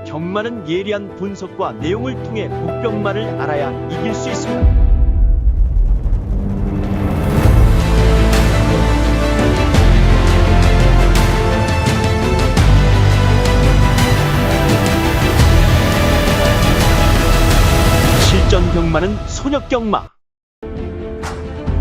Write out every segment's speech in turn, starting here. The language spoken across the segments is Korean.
경마는 예리한 분석과 내용을 통해 복병마를 알아야 이길 수 있습니다. 실전 경마는 소녀 경마.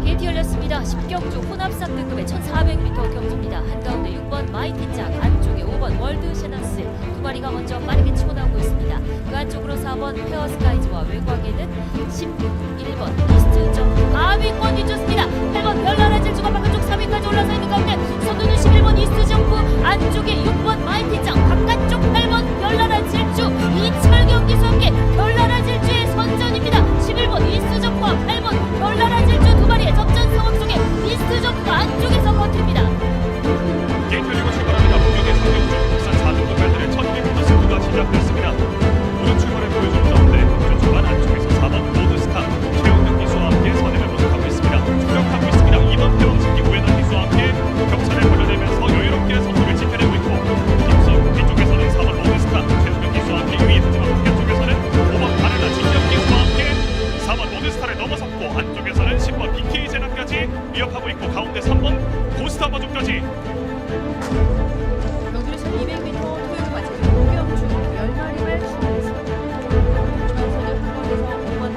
게이트 열렸습니다. 10경주 혼합상 등급의 1400m 경주입니다. 한가운데 6번 마이티짱, 안쪽에 5번 월드 셰넌스 두 마리가 먼저 빠르게 치고 나오고 있습니다. 그 안쪽으로 4번 페어스카이즈와 외곽에는 11번 이스트 점프 하위권 뒤쫓습니다. 8번 별나라 질주가 바깥쪽 3위까지 올라서 있는 가운데 선두는 11번 이스트 점프, 안쪽에 6번 마이티짱, 바깥쪽 8번 별나라 질주, 이철 경기수 함께 별나라 질주의 선전입니다. 11번 이스트 점프와 8번 별나라 질주 두 마리의 접전 상황 속에 이스트 점프가 안쪽에서 버팁니다. 게이트 열리고 출발합니다. 공격의 상경주 국산 4등급 배들의 1200m 승부가 시작됐습니다. 오른 출발에 보여주는 가운데 경주 초반 안쪽에서 4번 로드스타 최영등 기수와 함께 선행을 모색하고 있습니다. 추격하고 있습니다. 2번 태원승기 우에나 기수와 함께 격차를 벌려내면서 여유롭게 선두를 지켜내고 있고 뒤쪽에서는 4번 로드스타 최영등 기수와 함께 2위, 하지만 반대쪽에서는 5번 바르나 진영 기수와 함께 4번 로드스타를 넘어섰고 안쪽에서는 10번 BK 제나까지 위협하고 있고 가운데 3번 고스타 버전까지 경주에서 200m 토요일과 고경주 10마리를 출발했습니다. 중앙선이 후반에서 5번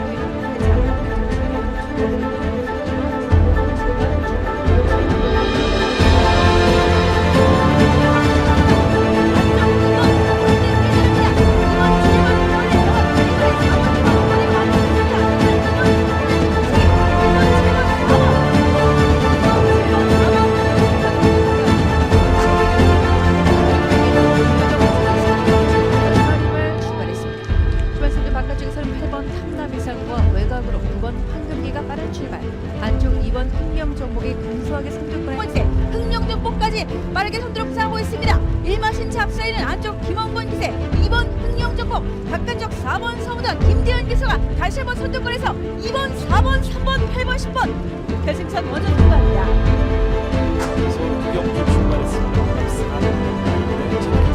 바깥쪽에서는 8번 탐남이상과 외곽으로 9번 황금기가 빠른 출발, 안쪽 2번 흥명정복이 근소하게 선두권에 번째 흥명정복까지 빠르게 선두로 부상하고 있습니다. 1마신 차 앞서 있는 안쪽 김원권 기세, 2번 흥명정복, 바깥쪽 4번 서무전 김대현 기수가 다시 한번 선두권에서 2번, 4번, 3번, 8번, 10번 결승선 먼저 출발합니다. 경주 출발했습니다.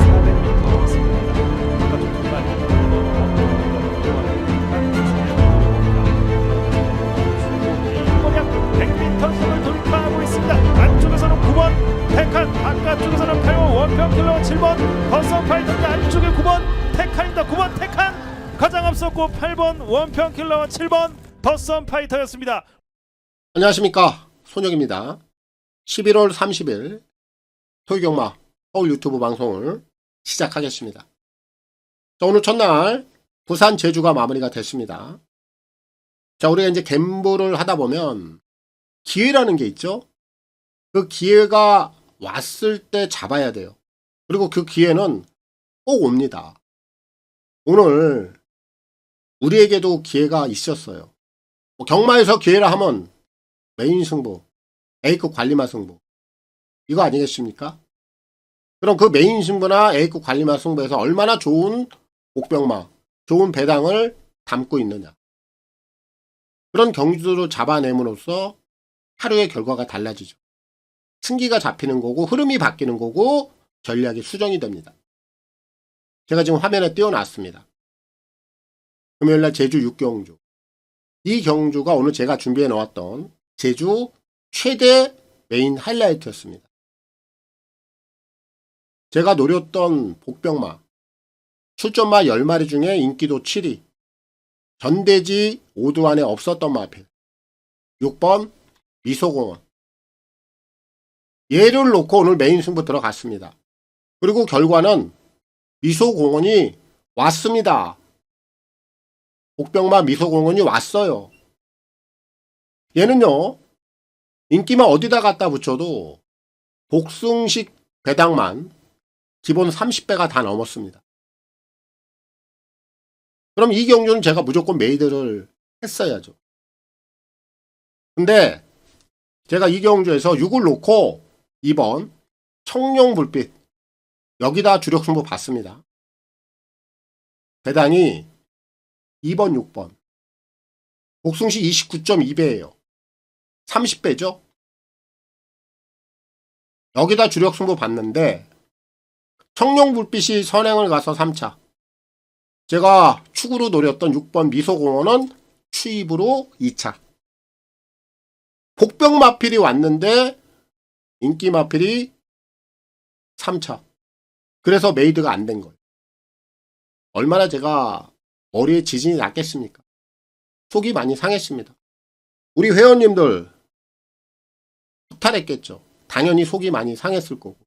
400m 왔습니다. 바깥쪽 두 마리. 약 100m 선을 돌파하고 있습니다. 안쪽에서는 9번 테칸, 바깥쪽에서는 8번 원평킬러, 7번 더선파이터인데 안쪽에 9번 테칸입니다. 9번 테칸 가장 앞섰고 8번 원평킬러와 7번 더선파이터였습니다. 안녕하십니까, 손혁입니다. 11월 30일 토요경마 서울 유튜브 방송을 시작하겠습니다. 자, 오늘 첫날 부산 제주가 마무리가 됐습니다. 자, 우리가 이제 갬블을 하다 보면 기회라는 게 있죠. 그 기회가 왔을 때 잡아야 돼요. 그리고 그 기회는 꼭 옵니다. 오늘 우리에게도 기회가 있었어요. 경마에서 기회라 하면 메인 승부, A급 관리마 승부, 이거 아니겠습니까? 그럼 그 메인 승부나 A급 관리마 승부에서 얼마나 좋은 복병마, 좋은 배당을 담고 있느냐, 그런 경주를 잡아냄으로써 하루의 결과가 달라지죠. 승기가 잡히는 거고 흐름이 바뀌는 거고 전략이 수정이 됩니다. 제가 지금 화면에 띄워놨습니다. 금요일날 제주 6경주, 이 경주가 오늘 제가 준비해 놓았던 제주 최대 메인 하이라이트였습니다. 제가 노렸던 복병마, 출전마 10마리 중에 인기도 7위, 전대지 5두 안에 없었던 마필 6번 미소공원, 얘를 놓고 오늘 메인 승부 들어갔습니다. 그리고 결과는 미소공원이 왔습니다. 복병마 미소공원이 왔어요. 얘는요, 인기만 어디다 갖다 붙여도 복승식 배당만 기본 30배가 다 넘었습니다. 그럼 이 경주는 제가 무조건 메이드를 했어야죠. 근데 제가 이 경주에서 6을 놓고 2번 청룡불빛, 여기다 주력승부 봤습니다. 배당이 2번, 6번. 복승시 29.2배예요. 30배죠? 여기다 주력승부 봤는데 청룡불빛이 선행을 가서 3차, 제가 축으로 노렸던 6번 미소공원은 추입으로 2차. 복병 마필이 왔는데 인기 마필이 3차. 그래서 메이드가 안 된 거예요. 얼마나 제가 머리에 지진이 났겠습니까? 속이 많이 상했습니다. 우리 회원님들 허탈했겠죠. 당연히 속이 많이 상했을 거고.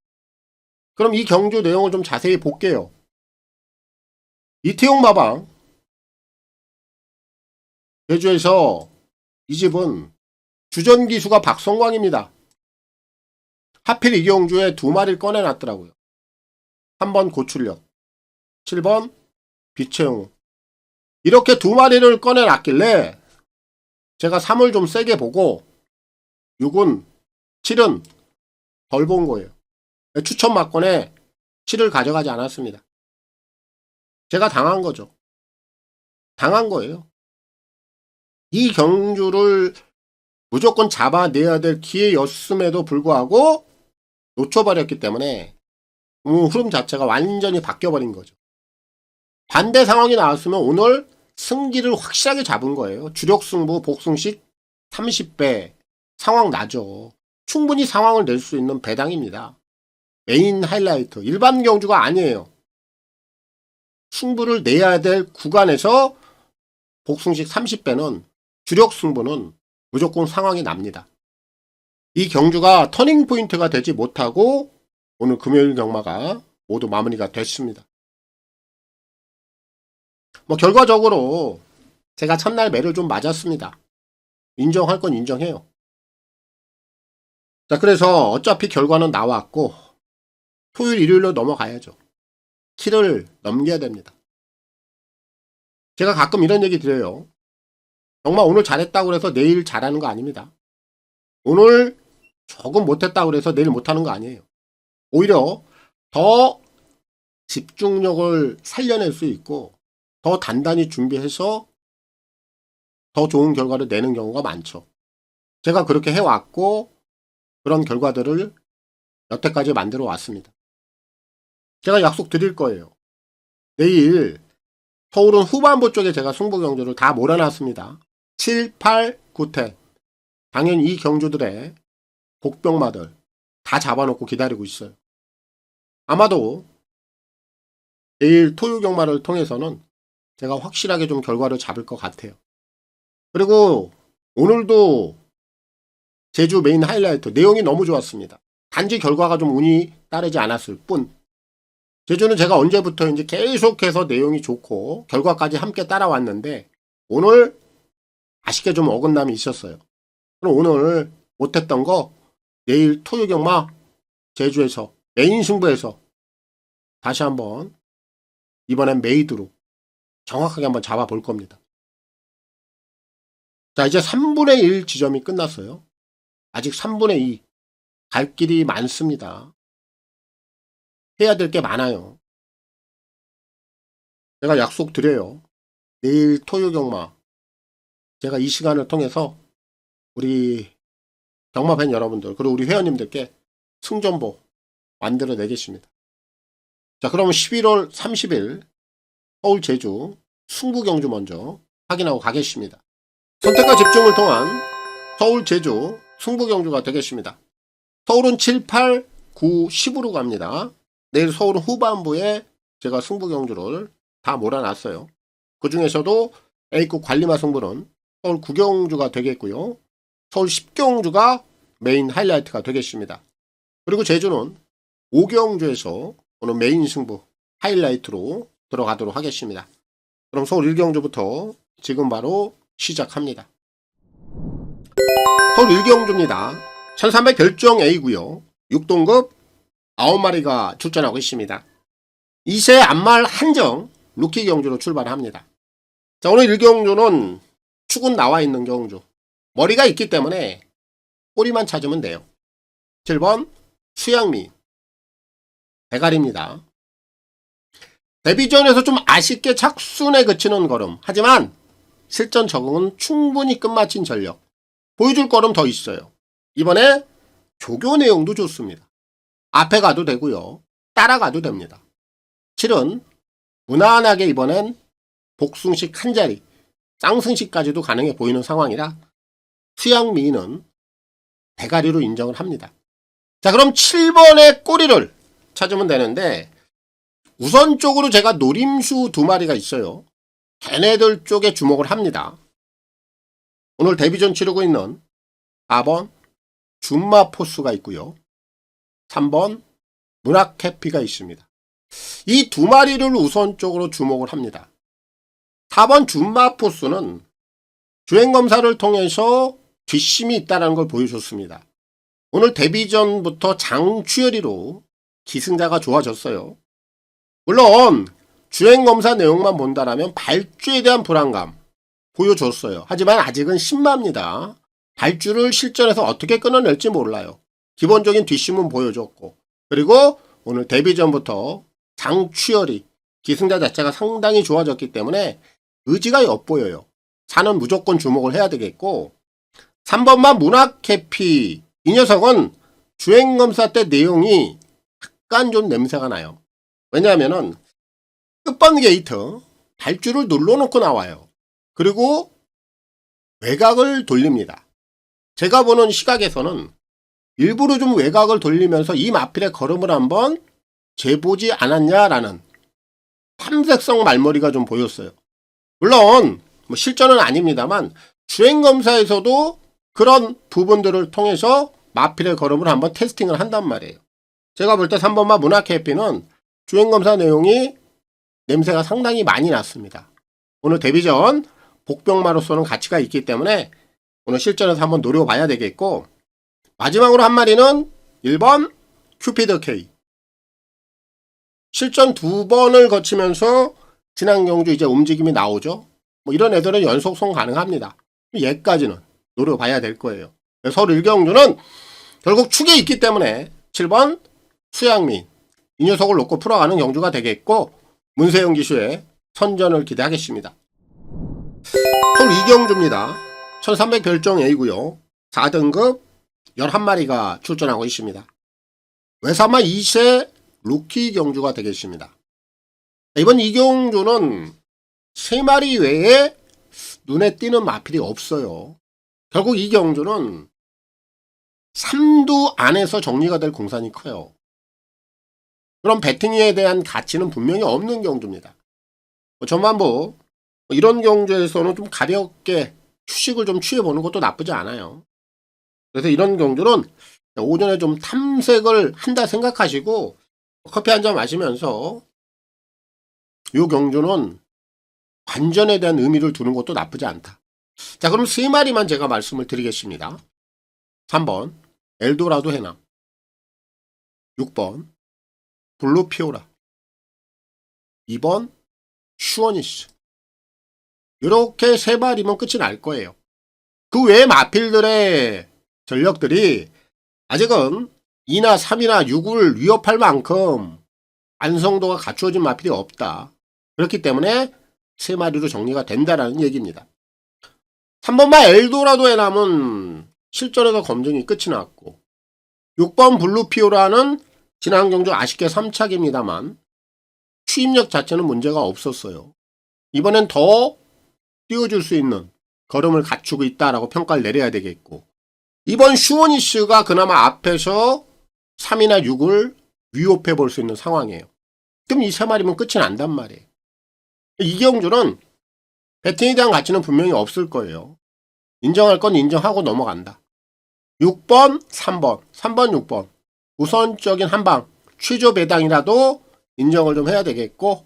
그럼 이 경주 내용을 좀 자세히 볼게요. 이태용 마방 제주에서 이 집은 주전기수가 박성광입니다. 하필 이 경주에 2마리를 꺼내놨더라고요. 3번 고출력, 7번 비채용. 이렇게 2마리를 꺼내놨길래 제가 3을 좀 세게 보고 6은 7은 덜 본 거예요. 추천 막건에 7을 가져가지 않았습니다. 제가 당한 거죠. 당한 거예요. 이 경주를 무조건 잡아내야 될 기회였음에도 불구하고 놓쳐버렸기 때문에 흐름 자체가 완전히 바뀌어버린 거죠. 반대 상황이 나왔으면 오늘 승기를 확실하게 잡은 거예요. 주력 승부 복승식 30배 상황 나죠. 충분히 상황을 낼 수 있는 배당입니다. 메인 하이라이트 일반 경주가 아니에요. 승부를 내야 될 구간에서 복승식 30배는 주력 승부는 무조건 상황이 납니다. 이 경주가 터닝 포인트가 되지 못하고 오늘 금요일 경마가 모두 마무리가 됐습니다. 결과적으로 제가 첫날 매를 좀 맞았습니다. 인정할 건 인정해요. 자, 그래서 어차피 결과는 나왔고 토요일 일요일로 넘어가야죠. 키를 넘겨야 됩니다. 제가 가끔 이런 얘기 드려요. 정말 오늘 잘했다고 해서 내일 잘하는 거 아닙니다. 오늘 조금 못했다고 해서 내일 못하는 거 아니에요. 오히려 더 집중력을 살려낼 수 있고 더 단단히 준비해서 더 좋은 결과를 내는 경우가 많죠. 제가 그렇게 해왔고 그런 결과들을 여태까지 만들어 왔습니다. 제가 약속 드릴 거예요. 내일 서울은 후반부 쪽에 제가 승부 경주를 다 몰아놨습니다. 7, 8, 9태 당연히 이 경주들의 복병마들 다 잡아놓고 기다리고 있어요. 아마도 내일 토요 경마를 통해서는 제가 확실하게 좀 결과를 잡을 것 같아요. 그리고 오늘도 제주 메인 하이라이트 내용이 너무 좋았습니다. 단지 결과가 좀 운이 따르지 않았을 뿐 제주는 제가 언제부터 계속해서 내용이 좋고 결과까지 함께 따라왔는데 오늘 아쉽게 좀 어긋남이 있었어요. 그럼 오늘 못했던 거 내일 토요 경마 제주에서 메인 승부에서 다시 한번 이번엔 메이드로 정확하게 한번 잡아볼 겁니다. 자, 이제 3분의 1 지점이 끝났어요. 아직 3분의 2 갈 길이 많습니다. 해야 될 게 많아요. 제가 약속 드려요. 내일 토요 경마 제가 이 시간을 통해서 우리 경마팬 여러분들 그리고 우리 회원님들께 승전보 만들어 내겠습니다. 자, 그러면 11월 30일 서울 제주 승부 경주 먼저 확인하고 가겠습니다. 선택과 집중을 통한 서울 제주 승부 경주가 되겠습니다. 서울은 7, 8, 9, 10으로 갑니다. 내일 서울은 후반부에 제가 승부 경주를 다 몰아놨어요. 그 중에서도 A급 관리마 승부는 서울 9경주가 되겠고요. 서울 10경주가 메인 하이라이트가 되겠습니다. 그리고 제주는 5경주에서 오늘 메인 승부 하이라이트로 들어가도록 하겠습니다. 그럼 서울 1경주부터 지금 바로 시작합니다. 서울 1경주입니다. 1300 결정 A고요. 6동급 9마리가 출전하고 있습니다. 2세 안말 한정 루키 경주로 출발합니다. 자, 오늘 1경주는 축은 나와 있는 경주. 머리가 있기 때문에 꼬리만 찾으면 돼요. 7번 수양미 대가리입니다. 데뷔전에서 좀 아쉽게 착순에 그치는 걸음. 하지만 실전 적응은 충분히 끝마친 전력. 보여줄 걸음 더 있어요. 이번에 조교 내용도 좋습니다. 앞에 가도 되고요. 따라가도 됩니다. 7은 무난하게 이번엔 복숭식 한 자리, 쌍승식까지도 가능해 보이는 상황이라 수양미인은 대가리로 인정을 합니다. 자, 그럼 7번의 꼬리를 찾으면 되는데 우선적으로 제가 노림수 2마리가 있어요. 걔네들 쪽에 주목을 합니다. 오늘 데뷔전 치르고 있는 4번 준마포스가 있고요. 3번 문학해피가 있습니다. 이 2마리를 우선적으로 주목을 합니다. 4번 준마포스는 주행검사를 통해서 뒷심이 있다는 걸 보여줬습니다. 오늘 데뷔전부터 장추열이로 기승자가 좋아졌어요. 물론 주행검사 내용만 본다라면 발주에 대한 불안감 보여줬어요. 하지만 아직은 신마입니다. 발주를 실전에서 어떻게 끊어낼지 몰라요. 기본적인 뒷심은 보여줬고, 그리고 오늘 데뷔전부터 장추열이 기승자 자체가 상당히 좋아졌기 때문에 의지가 엿보여요. 4는 무조건 주목을 해야 되겠고, 3번만 문학해피, 이 녀석은 주행검사 때 내용이 약간 좀 냄새가 나요. 왜냐하면은 끝번 게이트 발주를 눌러놓고 나와요. 그리고 외곽을 돌립니다. 제가 보는 시각에서는 일부러 좀 외곽을 돌리면서 이 마필의 걸음을 한번 재보지 않았냐라는 탐색성 말머리가 좀 보였어요. 물론 뭐 실전은 아닙니다만 주행검사에서도 그런 부분들을 통해서 마필의 걸음을 한번 테스팅을 한단 말이에요. 제가 볼 때 3번마 문학해피는 주행검사 내용이 냄새가 상당히 많이 났습니다. 오늘 데뷔전 복병마로서는 가치가 있기 때문에 오늘 실전에서 한번 노려봐야 되겠고, 마지막으로 한 마리는 1번 큐피드 K. 실전 2번을 거치면서 지난 경주 이제 움직임이 나오죠. 뭐 이런 애들은 연속송 가능합니다. 얘까지는 노려봐야 될 거예요. 서울 1경주는 결국 축에 있기 때문에 7번 수양민, 이 녀석을 놓고 풀어가는 경주가 되겠고, 문세영 기수의 선전을 기대하겠습니다. 서울 2경주입니다. 1300 별정 A고요. 4등급 11마리가 출전하고 있습니다. 외사마 2세 루키 경주가 되겠습니다. 이번 2경주는 3마리 외에 눈에 띄는 마필이 없어요. 결국 이 경주는 3두 안에서 정리가 될 공산이 커요. 그럼 배팅에 대한 가치는 분명히 없는 경주입니다. 전반부 이런 경주에서는 좀 가볍게 휴식을 좀 취해보는 것도 나쁘지 않아요. 그래서 이런 경주는 오전에 좀 탐색을 한다 생각하시고 커피 한잔 마시면서 이 경주는 관전에 대한 의미를 두는 것도 나쁘지 않다. 자, 그럼 3마리만 제가 말씀을 드리겠습니다. 3번 엘도라도 해남, 6번 블루피오라, 2번 슈어니스. 이렇게 3마리면 끝이 날 거예요. 그 외의 마필들의 전력들이 아직은 2나 3이나 6을 위협할 만큼 완성도가 갖추어진 마필이 없다. 그렇기 때문에 3마리로 정리가 된다라는 얘기입니다. 3번마 엘도라도에 남은 실전에서 검증이 끝이 났고, 6번 블루피오라는 지난 경주 아쉽게 3착입니다만 추임력 자체는 문제가 없었어요. 이번엔 더 띄워줄 수 있는 걸음을 갖추고 있다라고 평가를 내려야 되겠고, 이번 슈어니스가 그나마 앞에서 3이나 6을 위협해 볼 수 있는 상황이에요. 그럼 이 3마리면 끝이 난단 말이에요. 이 경주는 배팅에 대한 가치는 분명히 없을 거예요. 인정할 건 인정하고 넘어간다. 6번, 3번, 3번, 6번 우선적인 한방 최저 배당이라도 인정을 좀 해야 되겠고,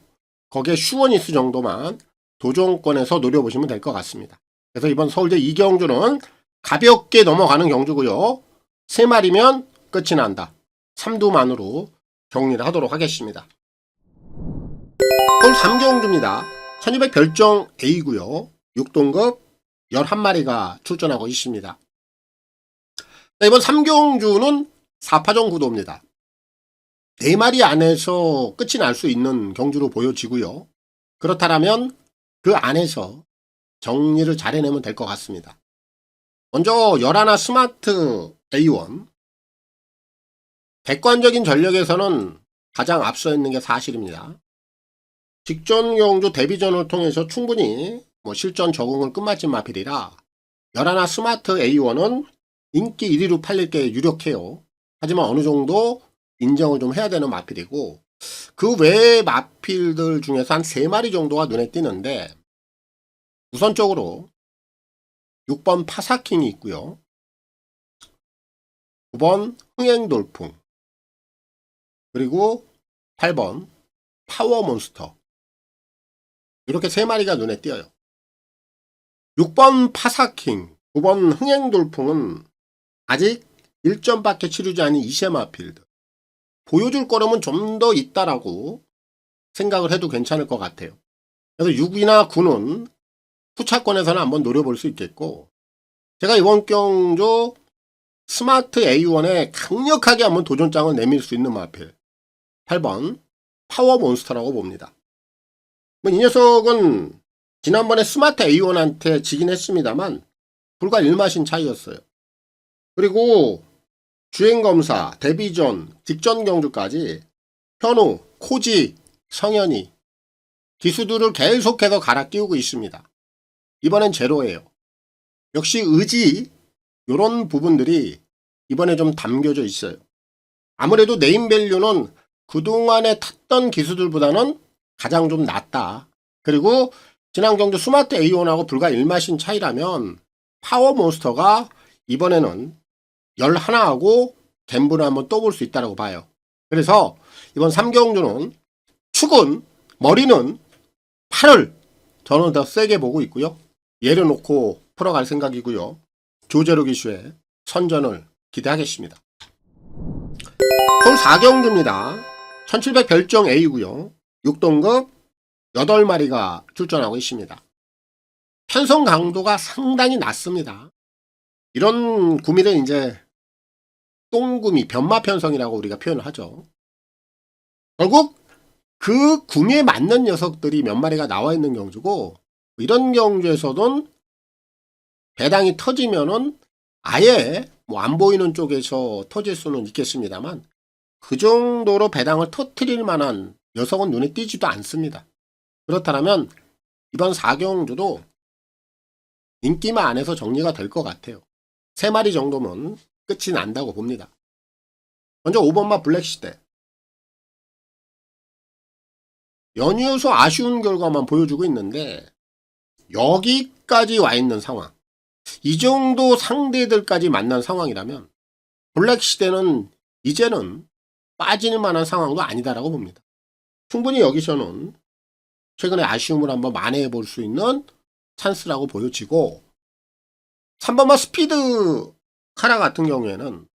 거기에 슈어니스 정도만 도전권에서 노려보시면 될 것 같습니다. 그래서 이번 서울대 2경주는 가볍게 넘어가는 경주고요. 3마리면 끝이 난다. 3두만으로 정리를 하도록 하겠습니다. 서울 3경주입니다. 1200 별정 A고요. 6등급 11마리가 출전하고 있습니다. 이번 3경주는 4파전 구도입니다. 4마리 안에서 끝이 날 수 있는 경주로 보여지고요. 그렇다면 그 안에서 정리를 잘 해내면 될 것 같습니다. 먼저 열하나 스마트 A1. 객관적인 전력에서는 가장 앞서 있는 게 사실입니다. 직전 경주 데뷔전을 통해서 충분히 실전 적응을 끝마친 마필이라 열하나 스마트 A1은 인기 1위로 팔릴 게 유력해요. 하지만 어느 정도 인정을 좀 해야 되는 마필이고, 그 외의 마필들 중에서 한 3마리 정도가 눈에 띄는데, 우선적으로 6번 파사킹이 있고요. 9번 흥행돌풍, 그리고 8번 파워몬스터. 이렇게 3마리가 눈에 띄어요. 6번 파사킹, 9번 흥행돌풍은 아직 1점밖에 치르지 않은 2세 마필드. 보여줄 거라면 좀 더 있다라고 생각을 해도 괜찮을 것 같아요. 그래서 6이나 9는 후차권에서는 한번 노려볼 수 있겠고, 제가 이번 경주 스마트 A1에 강력하게 한번 도전장을 내밀 수 있는 마필 8번 파워몬스터라고 봅니다. 이 녀석은 지난번에 스마트 A1한테 지긴 했습니다만 불과 1마신 차이였어요. 그리고 주행검사, 데뷔전, 직전 경주까지 현우, 코지, 성현이 기수들을 계속해서 갈아 끼우고 있습니다. 이번엔 제로예요. 역시 의지, 이런 부분들이 이번에 좀 담겨져 있어요. 아무래도 네임밸류는 그동안에 탔던 기수들보다는 가장 좀 낫다. 그리고 지난 경주 스마트 A1하고 불과 1마신 차이라면 파워몬스터가 이번에는 11하고 갬블을 한번 떠볼 수 있다고 봐요. 그래서 이번 3경주는 축은, 머리는 8을 저는 더 세게 보고 있고요. 예를 놓고 풀어갈 생각이고요. 조제로 기수의 선전을 기대하겠습니다. 총 4경주입니다. 1700 별정 A고요. 6등급 8마리가 출전하고 있습니다. 편성 강도가 상당히 낮습니다. 이런 구미를 이제 똥구미, 변마 편성이라고 우리가 표현을 하죠. 결국 그 구미에 맞는 녀석들이 몇 마리가 나와 있는 경주고, 이런 경주에서는 배당이 터지면은 아예 안 보이는 쪽에서 터질 수는 있겠습니다만, 그 정도로 배당을 터뜨릴 만한 녀석은 눈에 띄지도 않습니다. 그렇다면 이번 4경주도 인기만 안에서 정리가 될 것 같아요. 3마리 정도면 끝이 난다고 봅니다. 먼저 5번마 블랙시대. 연이어서 아쉬운 결과만 보여주고 있는데 여기까지 와 있는 상황, 이 정도 상대들까지 만난 상황이라면 블랙시대는 이제는 빠질 만한 상황도 아니다라고 봅니다. 충분히 여기서는 최근에 아쉬움을 한번 만회해 볼 수 있는 찬스라고 보여지고, 3번마 스피드 카라 같은 경우에는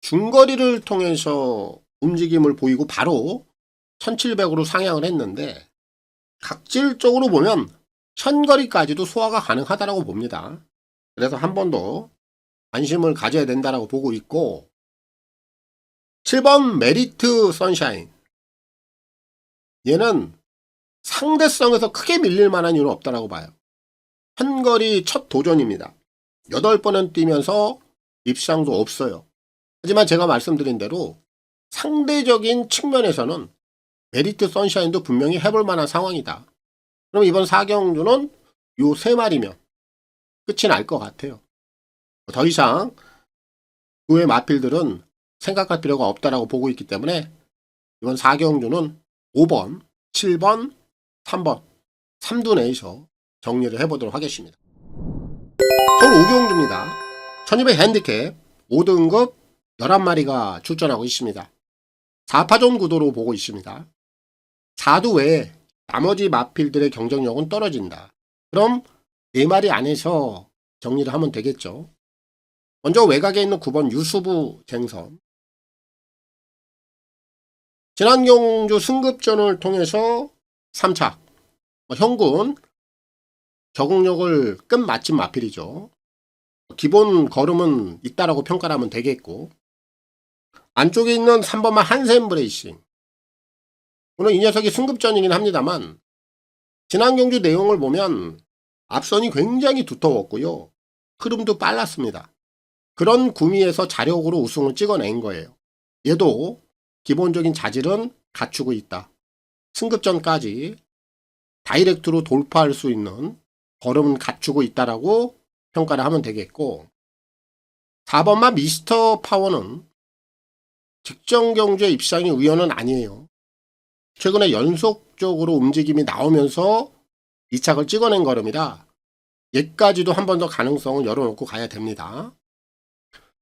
중거리를 통해서 움직임을 보이고 바로 1700으로 상향을 했는데, 각질적으로 보면 현거리까지도 소화가 가능하다고 봅니다. 그래서 한 번 더 관심을 가져야 된다고 보고 있고, 7번 메리트 선샤인. 얘는 상대성에서 크게 밀릴 만한 이유는 없다고 봐요. 현거리 첫 도전입니다. 8번은 뛰면서 입상도 없어요. 하지만 제가 말씀드린 대로 상대적인 측면에서는 메리트 선샤인도 분명히 해볼 만한 상황이다. 그럼 이번 4경주는 요 3마리면 끝이 날 것 같아요. 더 이상 그 외 마필들은 생각할 필요가 없다라고 보고 있기 때문에 이번 4경주는 5번, 7번, 3번, 3두 내에서 정리를 해보도록 하겠습니다. 총 5경주입니다. 1200 핸디캡 5등급 11마리가 출전하고 있습니다. 4파전 구도로 보고 있습니다. 4두 외에 나머지 마필들의 경쟁력은 떨어진다. 그럼 4마리 안에서 정리를 하면 되겠죠. 먼저 외곽에 있는 9번 유수부 쟁선. 지난 경주 승급전을 통해서 3차 형군 적응력을 끝마친 마필이죠. 기본 걸음은 있다라고 평가를 하면 되겠고, 안쪽에 있는 3번만 한샘 브레이싱. 물론 이 녀석이 승급전이긴 합니다만 지난 경주 내용을 보면 앞선이 굉장히 두터웠고요. 흐름도 빨랐습니다. 그런 구미에서 자력으로 우승을 찍어낸 거예요. 얘도 기본적인 자질은 갖추고 있다. 승급전까지 다이렉트로 돌파할 수 있는 걸음은 갖추고 있다라고 평가를 하면 되겠고, 4번마 미스터 파워는 직전 경주의 입상이 우연은 아니에요. 최근에 연속적으로 움직임이 나오면서 이착을 찍어낸 걸음이라 얘까지도 한 번 더 가능성을 열어놓고 가야 됩니다.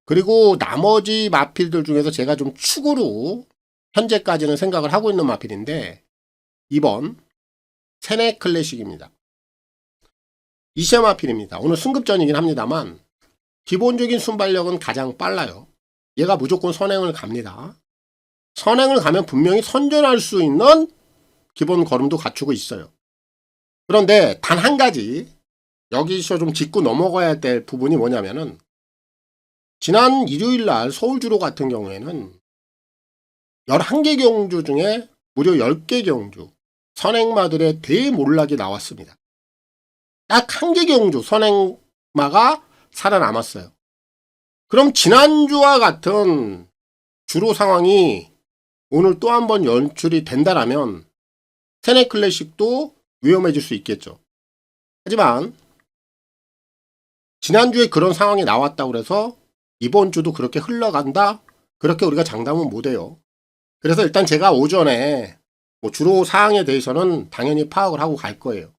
그리고 나머지 마필들 중에서 제가 좀 축으로 현재까지는 생각을 하고 있는 마필인데 2번 세네 클래식입니다. 이세 마필입니다. 오늘 승급전이긴 합니다만 기본적인 순발력은 가장 빨라요. 얘가 무조건 선행을 갑니다. 선행을 가면 분명히 선전할 수 있는 기본 걸음도 갖추고 있어요. 그런데 단 한 가지 여기서 좀 짚고 넘어가야 될 부분이 뭐냐면은 지난 일요일날 서울주로 같은 경우에는 11개 경주 중에 무려 10개 경주 선행마들의 대몰락이 나왔습니다. 딱 한 개 경주 선행마가 살아남았어요. 그럼 지난주와 같은 주로 상황이 오늘 또 한 번 연출이 된다라면 세네 클래식도 위험해질 수 있겠죠. 하지만 지난주에 그런 상황이 나왔다고 해서 이번 주도 그렇게 흘러간다? 그렇게 우리가 장담은 못해요. 그래서 일단 제가 오전에 주로 사항에 대해서는 당연히 파악을 하고 갈 거예요.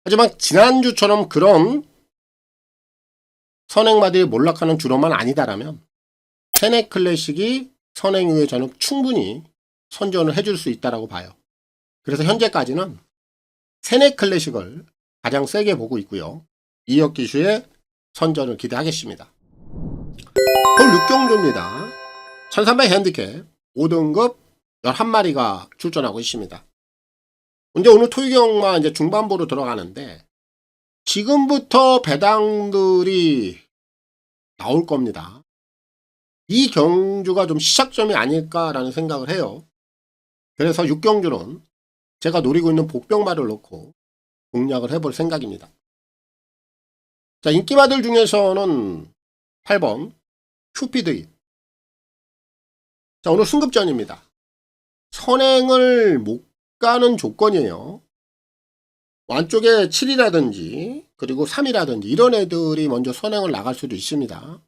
하지만 지난주처럼 그런 선행마들이 몰락하는 주로만 아니다라면 세네 클래식이 선행 이후에 저는 충분히 선전을 해줄 수 있다라고 봐요. 그래서 현재까지는 세네 클래식을 가장 세게 보고 있고요. 이혁 기수의 선전을 기대하겠습니다. 서울 6경주입니다. 1300 핸디캡 5등급 11마리가 출전하고 있습니다. 이제 오늘 토요경마 이제 중반부로 들어가는데 지금부터 배당들이 나올 겁니다. 이 경주가 좀 시작점이 아닐까라는 생각을 해요. 그래서 6경주는 제가 노리고 있는 복병마를 놓고 공략을 해볼 생각입니다. 자, 인기마들 중에서는 8번 큐피드잇. 자, 오늘 승급전입니다. 선행을 못 가는 조건이에요. 완쪽에 7이라든지 그리고 3이라든지 이런 애들이 먼저 선행을 나갈 수도 있습니다.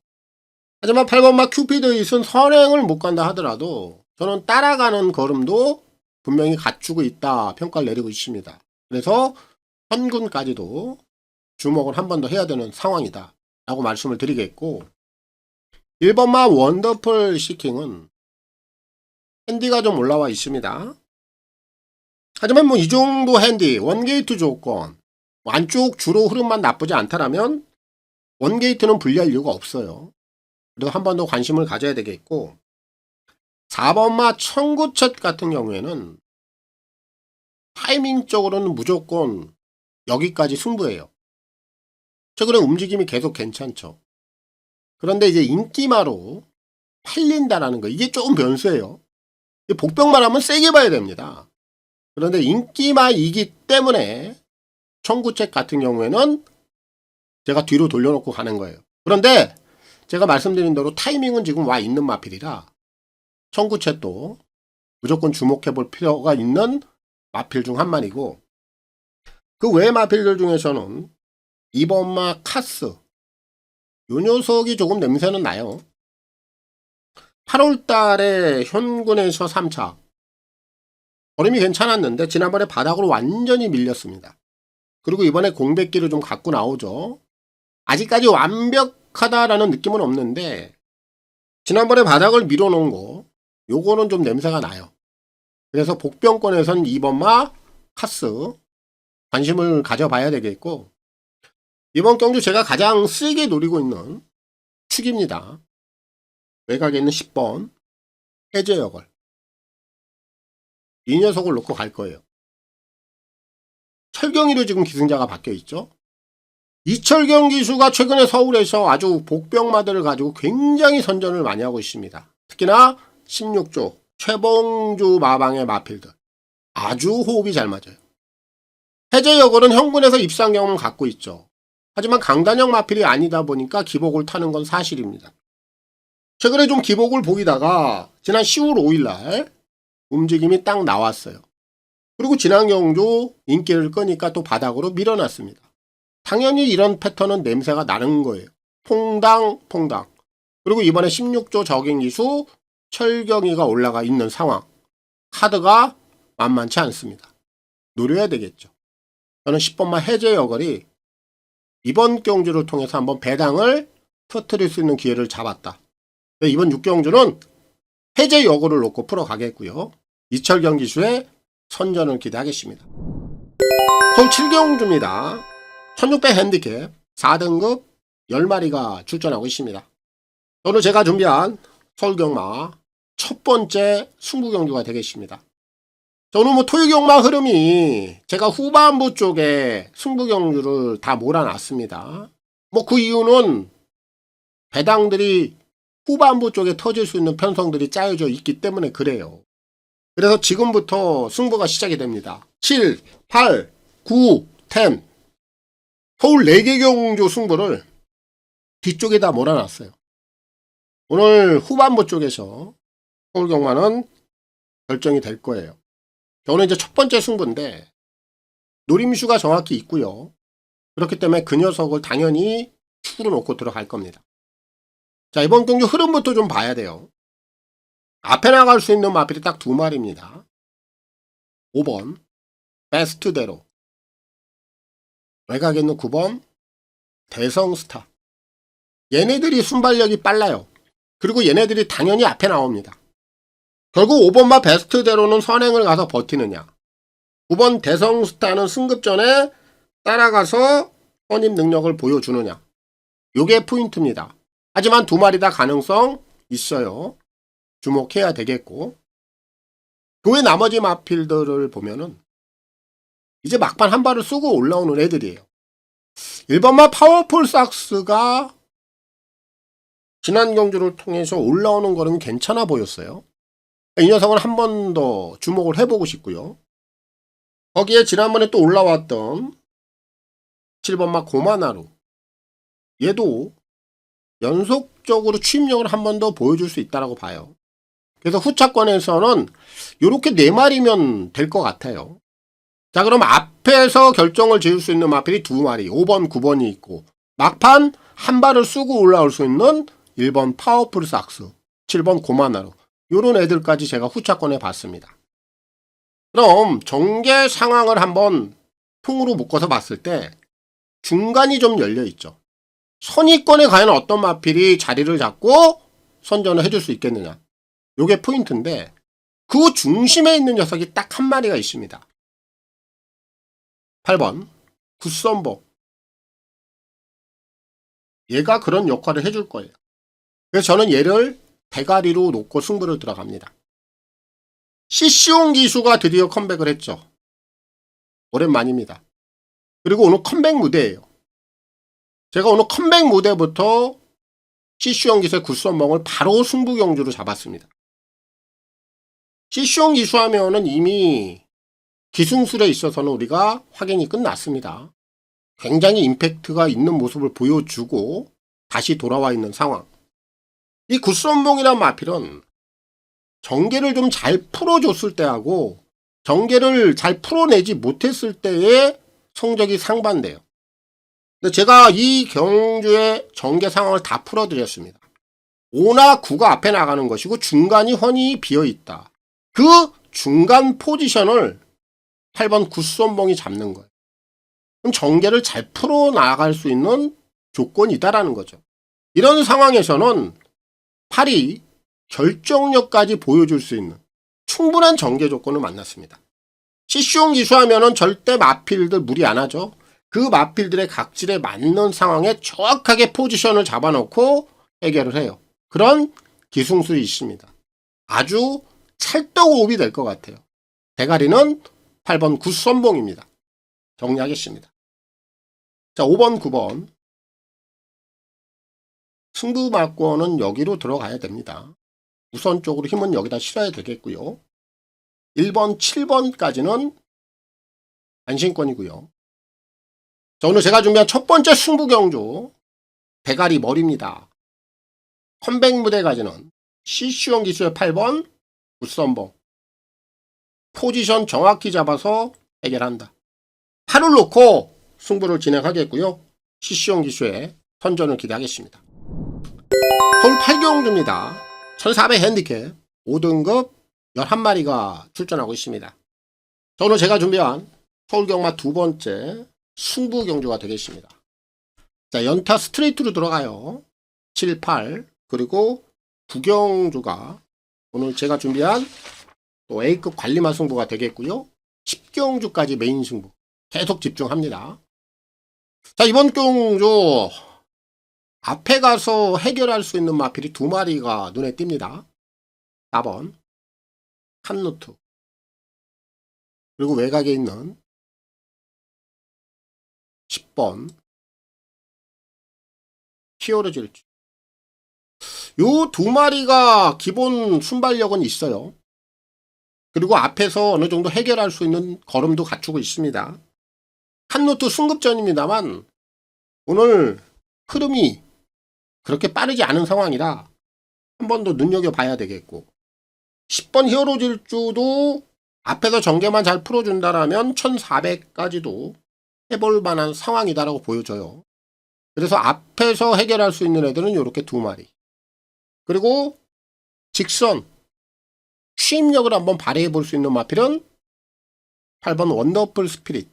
하지만 8번마 큐피드잇은 선행을 못 간다 하더라도 저는 따라가는 걸음도 분명히 갖추고 있다 평가를 내리고 있습니다. 그래서 현군까지도 주목을 한 번 더 해야 되는 상황이다 라고 말씀을 드리겠고, 1번마 원더풀 시킹은 핸디가 좀 올라와 있습니다. 하지만 이 정도 핸디 원게이트 조건 안쪽 주로 흐름만 나쁘지 않다라면 원게이트는 불리할 이유가 없어요. 그래서 한 번 더 관심을 가져야 되겠고, 4번마 청구첫 같은 경우에는 타이밍적으로는 무조건 여기까지 승부예요. 최근에 움직임이 계속 괜찮죠. 그런데 이제 인기마로 팔린다라는 거 이게 조금 변수예요. 복병만 하면 세게 봐야 됩니다. 그런데 인기마이기 때문에 청구책 같은 경우에는 제가 뒤로 돌려놓고 가는 거예요. 그런데 제가 말씀드린 대로 타이밍은 지금 와 있는 마필이라 청구책도 무조건 주목해 볼 필요가 있는 마필 중 한 마리고, 그 외 마필들 중에서는 2번마 카스 요 녀석이 조금 냄새는 나요. 8월달에 현군에서 3차 걸음이 괜찮았는데 지난번에 바닥으로 완전히 밀렸습니다. 그리고 이번에 공백기를 좀 갖고 나오죠. 아직까지 완벽하다라는 느낌은 없는데 지난번에 바닥을 밀어놓은 거 요거는 좀 냄새가 나요. 그래서 복병권에선 2번마 카스 관심을 가져봐야 되겠고, 이번 경주 제가 가장 세게 노리고 있는 축입니다. 외곽에 있는 10번 해제역을 이 녀석을 놓고 갈 거예요. 철경이로 지금 기승자가 바뀌어 있죠. 이철경 기수가 최근에 서울에서 아주 복병마들을 가지고 굉장히 선전을 많이 하고 있습니다. 특히나 16조 최봉주 마방의 마필들 아주 호흡이 잘 맞아요. 해제역은 현군에서 입상 경험을 갖고 있죠. 하지만 강단형 마필이 아니다 보니까 기복을 타는 건 사실입니다. 최근에 좀 기복을 보이다가 지난 10월 5일날 움직임이 딱 나왔어요. 그리고 지난 경주 인기를 끄니까 또 바닥으로 밀어놨습니다. 당연히 이런 패턴은 냄새가 나는 거예요. 퐁당. 그리고 이번에 16조 적ing기수 철경이가 올라가 있는 상황. 카드가 만만치 않습니다. 노려야 되겠죠. 저는 10번마 해제 여걸이 이번 경주를 통해서 한번 배당을 터뜨릴 수 있는 기회를 잡았다. 이번 6경주는 해제 여걸을 놓고 풀어가겠고요. 이철경 기수의 선전을 기대하겠습니다. 서울 7경주입니다. 1600 핸디캡 4등급 10마리가 출전하고 있습니다. 오늘 제가 준비한 서울경마 첫 번째 승부경주가 되겠습니다. 오늘 토요경마 흐름이 제가 후반부 쪽에 승부경주를 다 몰아놨습니다. 그 이유는 배당들이 후반부 쪽에 터질 수 있는 편성들이 짜여져 있기 때문에 그래요. 그래서 지금부터 승부가 시작이 됩니다. 7, 8, 9, 10 서울 4개 경주 승부를 뒤쪽에다 몰아놨어요. 오늘 후반부 쪽에서 서울 경마는 결정이 될 거예요. 오늘 이제 첫 번째 승부인데 노림수가 정확히 있고요. 그렇기 때문에 그 녀석을 당연히 축으로 놓고 들어갈 겁니다. 자, 이번 경주 흐름부터 좀 봐야 돼요. 앞에 나갈 수 있는 마필이 딱 2마리입니다. 5번 베스트대로, 외곽에 있는 9번 대성스타. 얘네들이 순발력이 빨라요. 그리고 얘네들이 당연히 앞에 나옵니다. 결국 5번마 베스트대로는 선행을 가서 버티느냐, 9번 대성스타는 승급 전에 따라가서 선임 능력을 보여주느냐, 요게 포인트입니다. 하지만 2마리 다 가능성 있어요. 주목해야 되겠고, 그 외 나머지 마필들을 보면은 이제 막판 한 발을 쓰고 올라오는 애들이에요. 1번마 파워풀 삭스가 지난 경주를 통해서 올라오는 거는 괜찮아 보였어요. 이 녀석은 한 번 더 주목을 해보고 싶고요. 거기에 지난번에 또 올라왔던 7번마 고마나루, 얘도 연속적으로 추임력을 한 번 더 보여줄 수 있다고 봐요. 그래서 후차권에서는 이렇게 4마리면 될 것 같아요. 자, 그럼 앞에서 결정을 지을 수 있는 마필이 2마리, 5번, 9번이 있고, 막판 한 발을 쓰고 올라올 수 있는 1번 파워풀 삭스, 7번 고마나루, 요런 애들까지 제가 후차권에 봤습니다. 그럼 정계 상황을 한번 통으로 묶어서 봤을 때 중간이 좀 열려있죠. 선위권에 과연 어떤 마필이 자리를 잡고 선전을 해줄 수 있겠느냐, 요게 포인트인데, 그 중심에 있는 녀석이 딱 한 마리가 있습니다. 8번 굿선복. 얘가 그런 역할을 해줄 거예요. 그래서 저는 얘를 대가리로 놓고 승부를 들어갑니다. CC용 기수가 드디어 컴백을 했죠. 오랜만입니다. 그리고 오늘 컴백 무대예요. 제가 오늘 컴백 무대부터 CC용 기수의 굿선봉을 바로 승부경주로 잡았습니다. CC용 기수하면은 이미 기승술에 있어서는 우리가 확인이 끝났습니다. 굉장히 임팩트가 있는 모습을 보여주고 다시 돌아와 있는 상황. 이 굿선봉이란 마필은 전개를 좀 잘 풀어줬을 때하고 전개를 잘 풀어내지 못했을 때의 성적이 상반돼요. 근데 제가 이 경주의 전개 상황을 다 풀어드렸습니다. 5나 9가 앞에 나가는 것이고 중간이 훤히 비어있다. 그 중간 포지션을 8번 굿선봉이 잡는 거예요. 그럼 전개를 잘 풀어나갈 수 있는 조건이다라는 거죠. 이런 상황에서는 8이 결정력까지 보여줄 수 있는 충분한 전개 조건을 만났습니다. CC용 기수하면은 절대 마필들 무리 안 하죠. 그 마필들의 각질에 맞는 상황에 정확하게 포지션을 잡아놓고 해결을 해요. 그런 기승술이 있습니다. 아주 찰떡호흡이 될 것 같아요. 대가리는 8번 굿선봉입니다. 정리하겠습니다. 자, 5번, 9번. 승부마권은 여기로 들어가야 됩니다. 우선적으로 힘은 여기다 실어야 되겠고요. 1번, 7번까지는 안심권이고요. 자, 오늘 제가 준비한 첫 번째 승부경주 대가리 머리입니다. 컴백 무대까지는 CC용 기수의 8번 굿선봉, 포지션 정확히 잡아서 해결한다. 팔을 놓고 승부를 진행하겠고요. CC용 기수의 선전을 기대하겠습니다. 서울 8경주입니다. 1400 핸디캡 5등급 11마리가 출전하고 있습니다. 자, 오늘 제가 준비한 서울경마 두 번째 승부 경주가 되겠습니다. 자, 연타 스트레이트로 들어가요. 7, 8 그리고 9경주가 오늘 제가 준비한 또 A급 관리마 승부가 되겠고요. 10경주까지 메인 승부 계속 집중합니다. 자, 이번 경주 앞에 가서 해결할 수 있는 마필이 두 마리가 눈에 띕니다. 4번 칸루트 그리고 외곽에 있는 10번 히어로 질주. 요 두 마리가 기본 순발력은 있어요. 그리고 앞에서 어느 정도 해결할 수 있는 걸음도 갖추고 있습니다. 칸루트 승급전입니다만 오늘 흐름이 그렇게 빠르지 않은 상황이라 한 번 더 눈여겨봐야 되겠고 10번 히어로 질주도 앞에서 전개만 잘 풀어준다라면 1400까지도 해볼 만한 상황이다라고 보여져요. 그래서 앞에서 해결할 수 있는 애들은 이렇게 두 마리. 그리고 직선 추임력을 한번 발휘해 볼 수 있는 마필은 8번 원더풀 스피릿.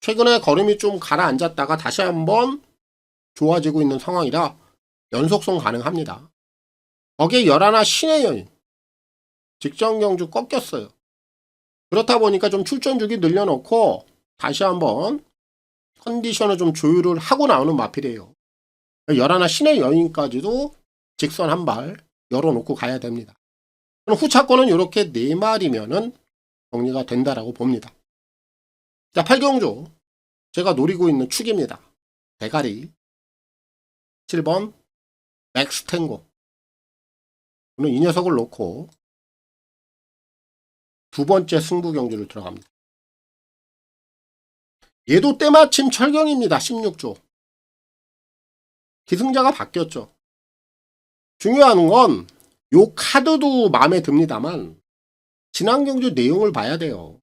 최근에 걸음이 좀 가라앉았다가 다시 한번 좋아지고 있는 상황이라 연속성 가능합니다. 거기에 11 신의 여인. 직전 경주 꺾였어요. 그렇다 보니까 좀 출전주기 늘려놓고 다시 한번 컨디션을 좀 조율을 하고 나오는 마필이에요. 11 신의 여인까지도 직선 한 발 열어놓고 가야 됩니다. 그럼 후차권은 이렇게 4마리면은 정리가 된다라고 봅니다. 자, 8경주 제가 노리고 있는 축입니다. 대가리 7번 맥스탱고. 오늘 이 녀석을 놓고 두 번째 승부 경주를 들어갑니다. 얘도 때마침 철경입니다. 16조. 기승자가 바뀌었죠. 중요한 건 요 카드도 마음에 듭니다만 지난 경주 내용을 봐야 돼요.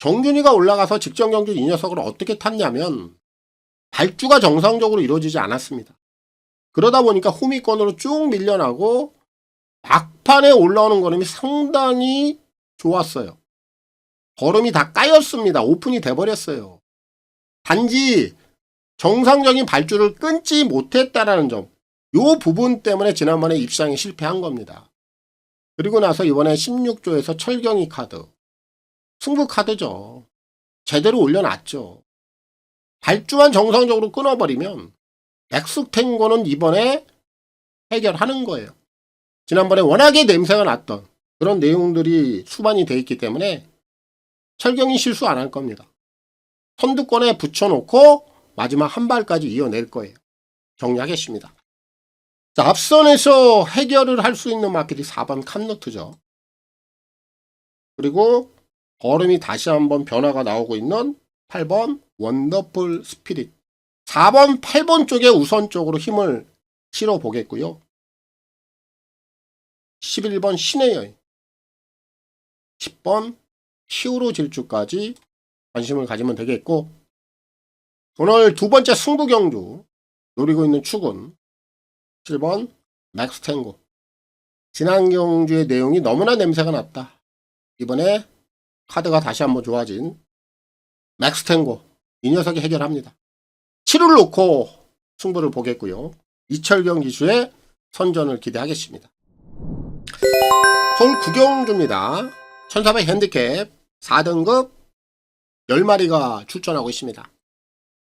정균이가 올라가서 직전 경주 이 녀석을 어떻게 탔냐면 발주가 정상적으로 이루어지지 않았습니다. 그러다 보니까 후미권으로 쭉 밀려나고 막판에 올라오는 걸음이 상당히 좋았어요. 걸음이 다 까였습니다. 오픈이 돼버렸어요. 단지 정상적인 발주를 끊지 못했다라는 점, 요 부분 때문에 지난번에 입상에 실패한 겁니다. 그리고 나서 이번에 16조에서 철경이 카드, 승부 카드죠. 제대로 올려놨죠. 발주만 정상적으로 끊어버리면 맥스탱고는 이번에 해결하는 거예요. 지난번에 워낙에 냄새가 났던 그런 내용들이 수반이 돼 있기 때문에 철경이 실수 안 할 겁니다. 선두권에 붙여놓고 마지막 한 발까지 이어낼 거예요. 정리하겠습니다. 자, 앞선에서 해결을 할 수 있는 마필이 4번 칸루트죠. 그리고 걸음이 다시 한번 변화가 나오고 있는 8번 원더풀 스피릿. 4번, 8번 쪽에 우선적으로 힘을 실어 보겠고요. 11번 신의 여인, 10번 히어로 질주까지 관심을 가지면 되겠고, 오늘 두 번째 승부 경주 노리고 있는 축은 7번 맥스탱고. 지난 경주의 내용이 너무나 냄새가 났다. 이번에 카드가 다시 한번 좋아진 맥스탱고. 이 녀석이 해결합니다. 7을 놓고 승부를 보겠고요. 이철경 기수의 선전을 기대하겠습니다. 서울 9경주입니다. 1400 핸디캡 4등급 10마리가 출전하고 있습니다.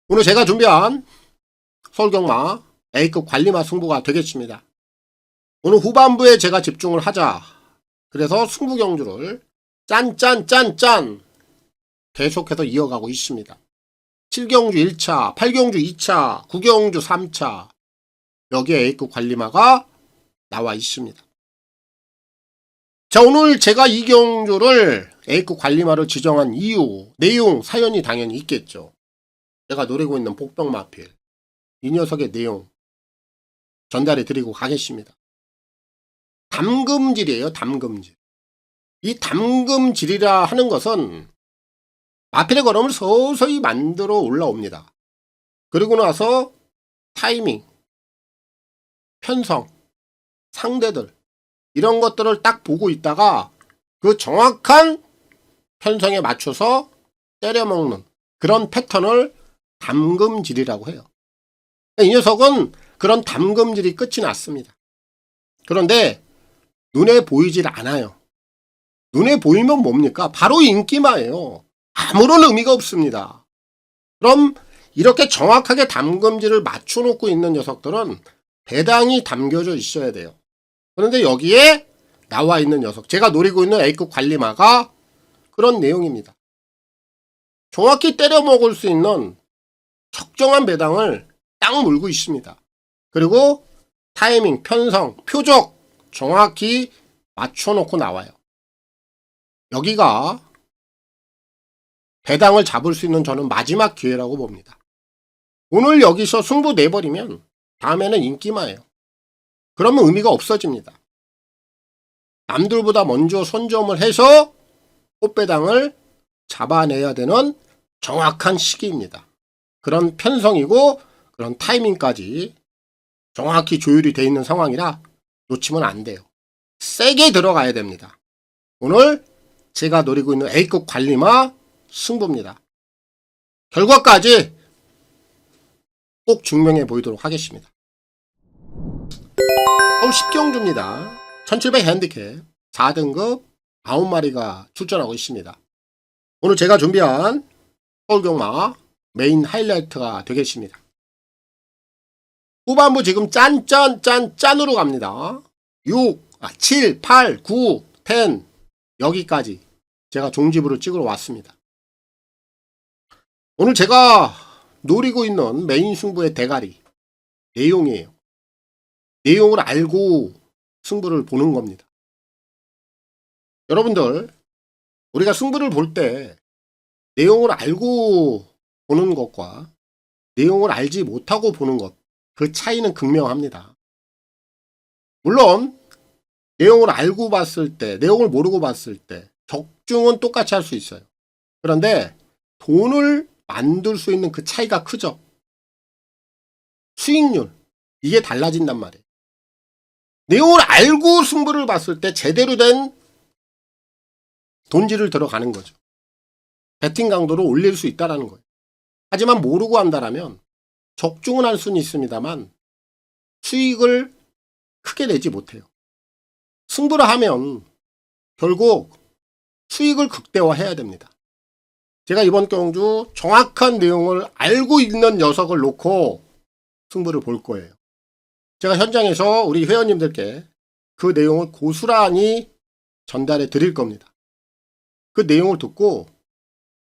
오늘 제가 준비한 서울경마 A급 관리마 승부가 되겠습니다. 오늘 후반부에 제가 집중을 하자. 그래서 승부 경주를 짠 계속해서 이어가고 있습니다. 7경주 1차, 8경주 2차, 9경주 3차 여기에 A급 관리마가 나와 있습니다. 자, 오늘 제가 이 경주를 A급 관리마를 지정한 이유, 내용, 사연이 당연히 있겠죠. 제가 노리고 있는 복병마필, 이 녀석의 내용 전달해 드리고 가겠습니다. 담금질이에요. 담금질. 이 담금질이라 하는 것은 마필의 걸음을 서서히 만들어 올라옵니다. 그리고 나서 타이밍, 편성, 상대들 이런 것들을 딱 보고 있다가 그 정확한 편성에 맞춰서 때려먹는 그런 패턴을 담금질이라고 해요. 이 녀석은 그런 담금질이 끝이 났습니다. 그런데 눈에 보이질 않아요. 눈에 보이면 뭡니까? 바로 인기마예요. 아무런 의미가 없습니다. 그럼 이렇게 정확하게 담금질을 맞춰놓고 있는 녀석들은 배당이 담겨져 있어야 돼요. 그런데 여기에 나와 있는 녀석, 제가 노리고 있는 A급 관리마가 그런 내용입니다. 정확히 때려 먹을 수 있는 적정한 배당을 딱 물고 있습니다. 그리고 타이밍, 편성, 표적 정확히 맞춰놓고 나와요. 여기가 배당을 잡을 수 있는 저는 마지막 기회라고 봅니다. 오늘 여기서 승부 내버리면 다음에는 인기마예요. 그러면 의미가 없어집니다. 남들보다 먼저 선점을 해서 꽃배당을 잡아내야 되는 정확한 시기입니다. 그런 편성이고 그런 타이밍까지 정확히 조율이 되어 있는 상황이라 놓치면 안 돼요. 세게 들어가야 됩니다. 오늘 제가 노리고 있는 A급 관리마 승부입니다. 결과까지 꼭 증명해 보이도록 하겠습니다. 서울 10경주입니다. 1700 핸디캡 4등급 9마리가 출전하고 있습니다. 오늘 제가 준비한 서울경마 메인 하이라이트가 되겠습니다. 후반부 지금 짠으로 갑니다. 7, 8, 9, 10 여기까지 제가 종지부를 찍으러 왔습니다. 오늘 제가 노리고 있는 메인 승부의 대가리 내용이에요. 내용을 알고 승부를 보는 겁니다. 여러분들 우리가 승부를 볼 때 내용을 알고 보는 것과 내용을 알지 못하고 보는 것 그 차이는 극명합니다. 물론 내용을 알고 봤을 때 내용을 모르고 봤을 때 적중은 똑같이 할 수 있어요. 그런데 돈을 만들 수 있는 그 차이가 크죠. 수익률 이게 달라진단 말이에요. 내용을 알고 승부를 봤을 때 제대로 된 돈질을 들어가는 거죠. 배팅 강도를 올릴 수 있다는 거예요. 하지만 모르고 한다라면 적중은 할 수는 있습니다만 수익을 크게 내지 못해요. 승부를 하면 결국 수익을 극대화해야 됩니다. 제가 이번 경주 정확한 내용을 알고 있는 녀석을 놓고 승부를 볼 거예요. 제가 현장에서 우리 회원님들께 그 내용을 고스란히 전달해 드릴 겁니다. 그 내용을 듣고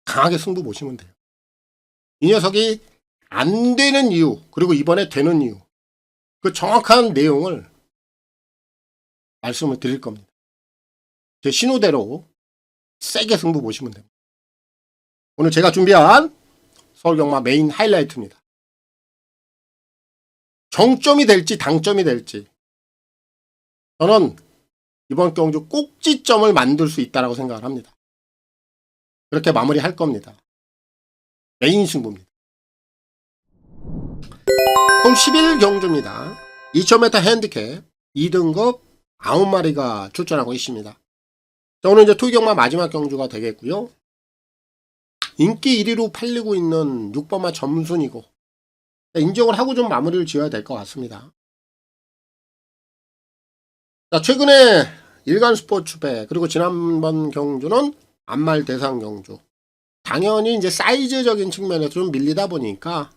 강하게 승부 보시면 돼요. 이 녀석이 안 되는 이유, 그리고 이번에 되는 이유, 그 정확한 내용을 말씀을 드릴 겁니다. 제 신호대로 세게 승부 보시면 됩니다. 오늘 제가 준비한 서울경마 메인 하이라이트입니다. 정점이 될지 당점이 될지 저는 이번 경주 꼭지점을 만들 수 있다고 생각을 합니다. 그렇게 마무리할 겁니다. 메인 승부입니다. 서울 11경주입니다. 2000m 핸디캡 2등급 9마리가 출전하고 있습니다. 자, 오늘 이제 토요경마 마지막 경주가 되겠고요. 인기 1위로 팔리고 있는 6번마 점순이고 인정을 하고 좀 마무리를 지어야 될 것 같습니다. 자, 최근에 일간 스포츠배 그리고 지난번 경주는 안말 대상 경주 당연히 이제 사이즈적인 측면에서 좀 밀리다 보니까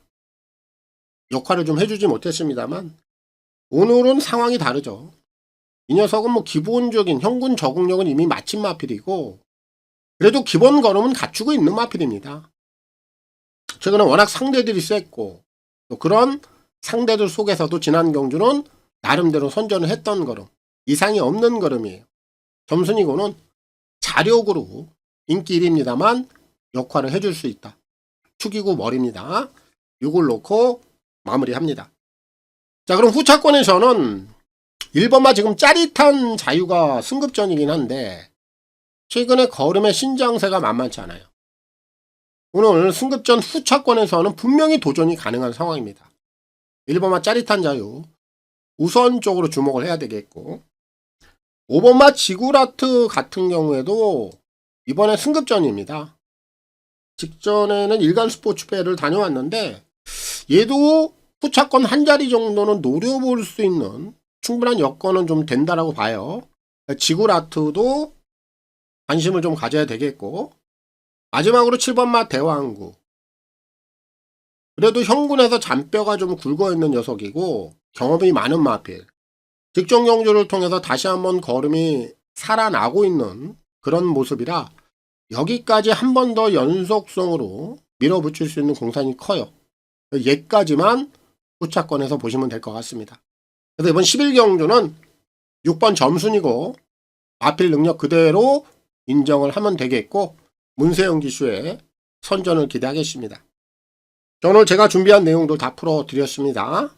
역할을 좀 해주지 못했습니다만 오늘은 상황이 다르죠. 이 녀석은 뭐 기본적인 현군 적응력은 이미 마친 마필이고 그래도 기본 걸음은 갖추고 있는 마필입니다. 최근에 워낙 상대들이 셌고 또 그런 상대들 속에서도 지난 경주는 나름대로 선전을 했던 걸음 이상이 없는 걸음이에요. 점순이고는 자력으로 인기 1위입니다만 역할을 해줄 수 있다. 축이고 머리입니다. 이걸 놓고 마무리합니다. 자, 그럼 후차권에서는 1번마 지금 짜릿한 자유가 승급전이긴 한데 최근에 거름의 신장세가 만만치 않아요. 오늘 승급전 후차권에서는 분명히 도전이 가능한 상황입니다. 1번마 짜릿한 자유 우선적으로 주목을 해야 되겠고, 5번마 지구라트 같은 경우에도 이번에 승급전입니다. 직전에는 일간 스포츠페어를 다녀왔는데 얘도 후차권 한 자리 정도는 노려볼 수 있는 충분한 여건은 좀 된다라고 봐요. 지구라트도 관심을 좀 가져야 되겠고, 마지막으로 7번마 대왕구. 그래도 형군에서 잔뼈가 좀 굵어있는 녀석이고 경험이 많은 마필. 직전 경주를 통해서 다시 한번 걸음이 살아나고 있는 그런 모습이라 여기까지 한 번 더 연속성으로 밀어붙일 수 있는 공산이 커요. 얘까지만 후차권에서 보시면 될 것 같습니다. 그래서 이번 11경주는 6번 점순이고 마필 능력 그대로 인정을 하면 되겠고, 문세영 기수의 선전을 기대하겠습니다. 오늘 제가 준비한 내용도 다 풀어드렸습니다.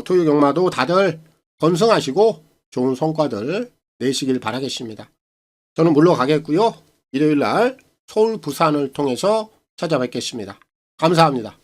토요 경마도 다들 건승하시고 좋은 성과들 내시길 바라겠습니다. 저는 물러가겠고요. 일요일날 서울 부산을 통해서 찾아뵙겠습니다. 감사합니다.